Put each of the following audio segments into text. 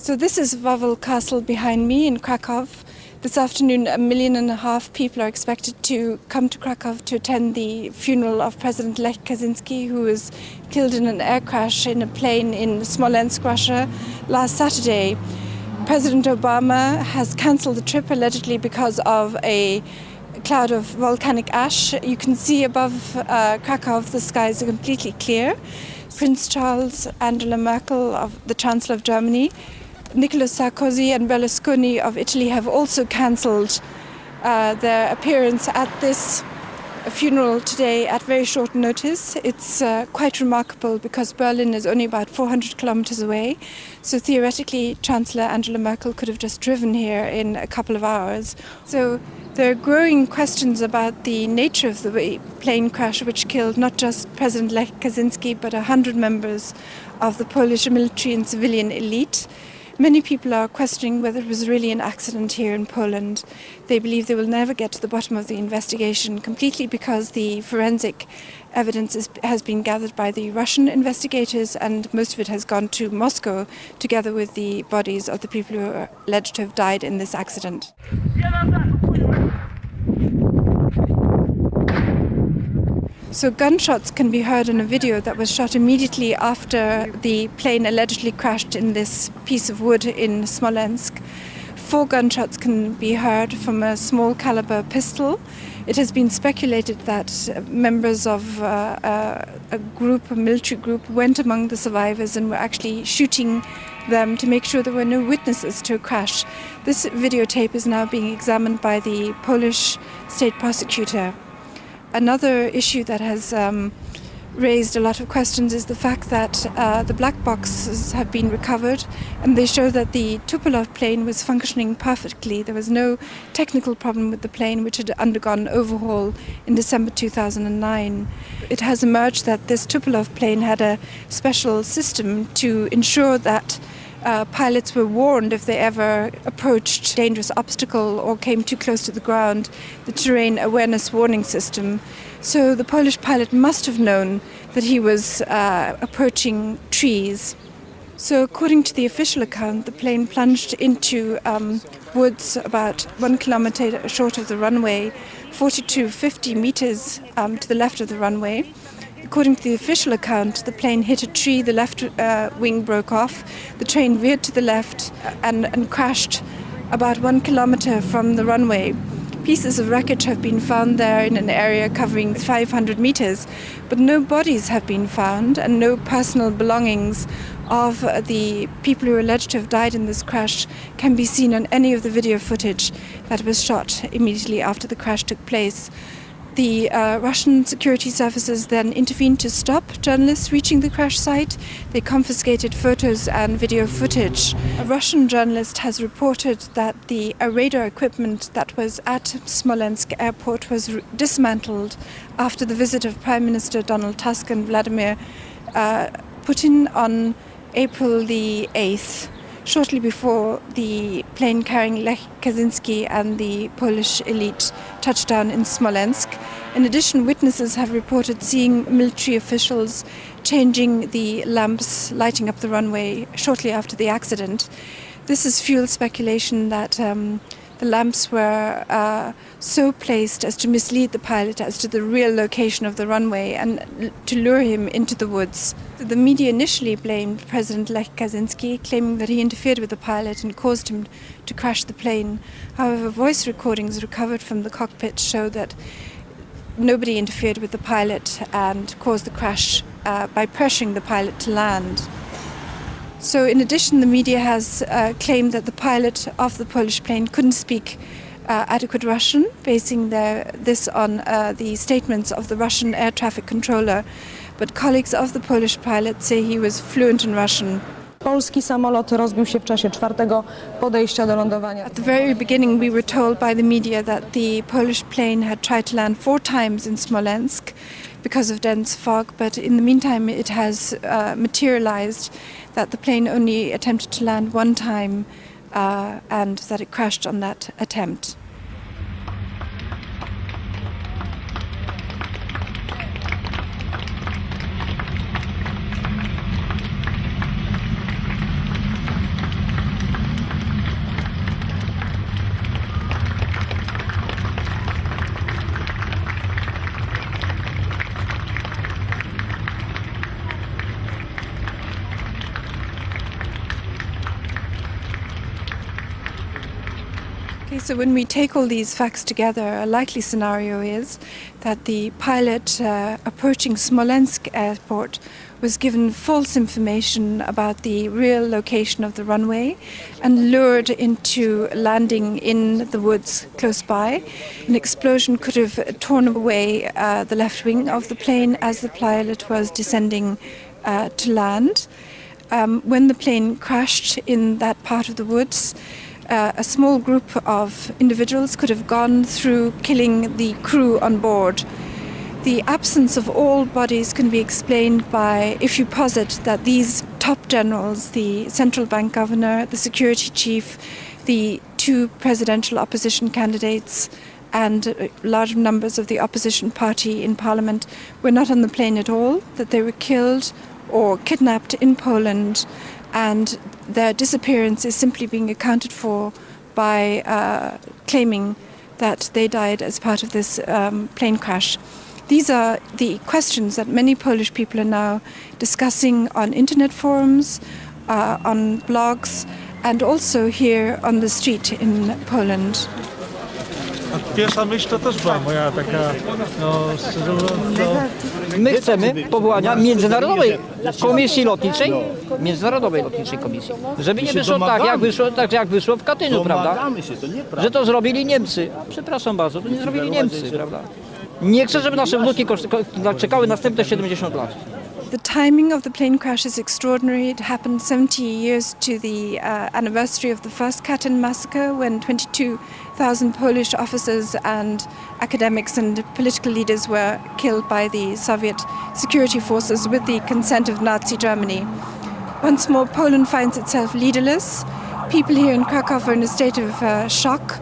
So this is Wawel Castle behind me in Krakow. This afternoon, 1.5 million people are expected to come to Krakow to attend the funeral of President Lech Kaczynski, who was killed in an air crash in a plane in Smolensk, Russia, last Saturday. President Obama has cancelled the trip allegedly because of a cloud of volcanic ash. You can see above Krakow the skies are completely clear. Prince Charles, Angela Merkel, the Chancellor of Germany, Nicolas Sarkozy and Berlusconi of Italy have also cancelled their appearance at this funeral today at very short notice. It's quite remarkable because Berlin is only about 400 kilometers away. So theoretically, Chancellor Angela Merkel could have just driven here in a couple of hours. So there are growing questions about the nature of the plane crash, which killed not just President Lech Kaczynski, but 100 members of the Polish military and civilian elite. Many people are questioning whether it was really an accident here in Poland. They believe they will never get to the bottom of the investigation completely because the forensic evidence has been gathered by the Russian investigators and most of it has gone to Moscow together with the bodies of the people who are alleged to have died in this accident. So gunshots can be heard in a video that was shot immediately after the plane allegedly crashed in this piece of wood in Smolensk. 4 gunshots can be heard from a small caliber pistol. It has been speculated that members of a military group, went among the survivors and were actually shooting them to make sure there were no witnesses to a crash. This videotape is now being examined by the Polish state prosecutor. Another issue that has raised a lot of questions is the fact that the black boxes have been recovered and they show that the Tupolev plane was functioning perfectly. There was no technical problem with the plane, which had undergone overhaul in December 2009. It has emerged that this Tupolev plane had a special system to ensure that pilots were warned if they ever approached a dangerous obstacle or came too close to the ground, the terrain awareness warning system. So the Polish pilot must have known that he was approaching trees. So according to the official account, the plane plunged into woods about 1 kilometer short of the runway, 40 to 50 meters to the left of the runway. According to the official account, the plane hit a tree, the left wing broke off, the train veered to the left and crashed about 1 kilometer from the runway. Pieces of wreckage have been found there in an area covering 500 meters, but no bodies have been found and no personal belongings of the people who are alleged to have died in this crash can be seen on any of the video footage that was shot immediately after the crash took place. The Russian security services then intervened to stop journalists reaching the crash site. They confiscated photos and video footage. A Russian journalist has reported that the radar equipment that was at Smolensk airport was dismantled after the visit of Prime Minister Donald Tusk and Vladimir Putin on April the 8th. Shortly before the plane carrying Lech Kaczynski and the Polish elite touched down in Smolensk. In addition, witnesses have reported seeing military officials changing the lamps lighting up the runway shortly after the accident. This has fueled speculation that the lamps were so placed as to mislead the pilot as to the real location of the runway and to lure him into the woods. The media initially blamed President Lech Kaczynski, claiming that he interfered with the pilot and caused him to crash the plane. However, voice recordings recovered from the cockpit show that nobody interfered with the pilot and caused the crash by pressuring the pilot to land. So in addition, the media has claimed that the pilot of the Polish plane couldn't speak adequate Russian, basing this on the statements of the Russian air traffic controller. But colleagues of the Polish pilot say he was fluent in Russian. Polski samolot rozbił się w czasie 4. podejścia do lądowania. At the very beginning, we were told by the media that the Polish plane had tried to land 4 times in Smolensk because of dense fog, but in the meantime it has materialized that the plane only attempted to land 1 time and that it crashed on that attempt. So when we take all these facts together, a likely scenario is that the pilot approaching Smolensk airport was given false information about the real location of the runway and lured into landing in the woods close by. An explosion could have torn away the left wing of the plane as the pilot was descending to land. When the plane crashed in that part of the woods, a small group of individuals could have gone through, killing the crew on board. The absence of all bodies can be explained by, if you posit that these top generals, the central bank governor, the security chief, the two presidential opposition candidates, and large numbers of the opposition party in parliament were not on the plane at all, that they were killed or kidnapped in Poland, and their disappearance is simply being accounted for by claiming that they died as part of this plane crash. These are the questions that many Polish people are now discussing on internet forums, on blogs, and also here on the street in Poland. Pierwsza myśl to też była moja taka, szczerze mówiąc, My chcemy powołania międzynarodowej komisji lotniczej, komisji, żeby nie wyszło tak jak wyszło w Katyniu, prawda? Że to zrobili Niemcy. A przepraszam bardzo, to nie zrobili Niemcy, prawda? Nie chcę, żeby nasze wnuki czekały następne 70 lat. The timing of the plane crash is extraordinary. It happened 70 years to the anniversary of the first Katyn massacre, when 22,000 Polish officers and academics and political leaders were killed by the Soviet security forces with the consent of Nazi Germany. Once more, Poland finds itself leaderless. People here in Krakow are in a state of shock.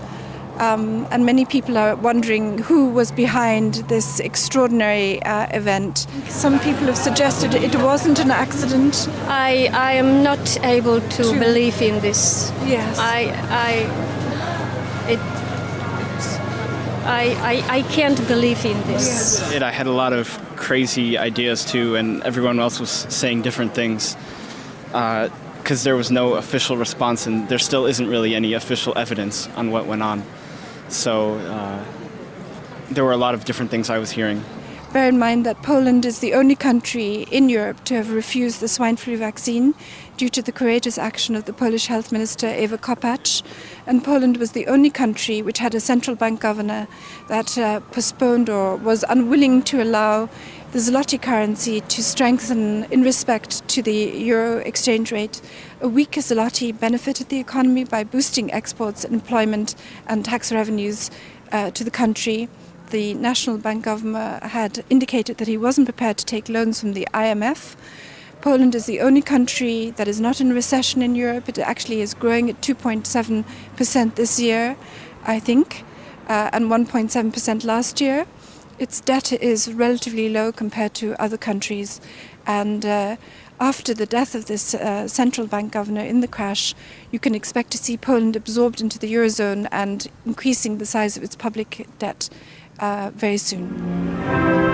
And many people are wondering who was behind this extraordinary event. Some people have suggested it wasn't an accident. I am not able to believe in this. Yes. I can't believe in this. Yes. I had a lot of crazy ideas too, and everyone else was saying different things because there was no official response, and there still isn't really any official evidence on what went on. So there were a lot of different things I was hearing. Bear in mind that Poland is the only country in Europe to have refused the swine flu vaccine due to the courageous action of the Polish health minister Ewa Kopacz. And Poland was the only country which had a central bank governor that postponed or was unwilling to allow the zloty currency to strengthen in respect to the euro exchange rate. A weaker zloty benefited the economy by boosting exports, employment and tax revenues to the country. The National Bank governor had indicated that he wasn't prepared to take loans from the IMF. Poland is the only country that is not in recession in Europe. It actually is growing at 2.7% this year, I think, and 1.7% last year. Its debt is relatively low compared to other countries, and after the death of this central bank governor in the crash, you can expect to see Poland absorbed into the Eurozone and increasing the size of its public debt very soon.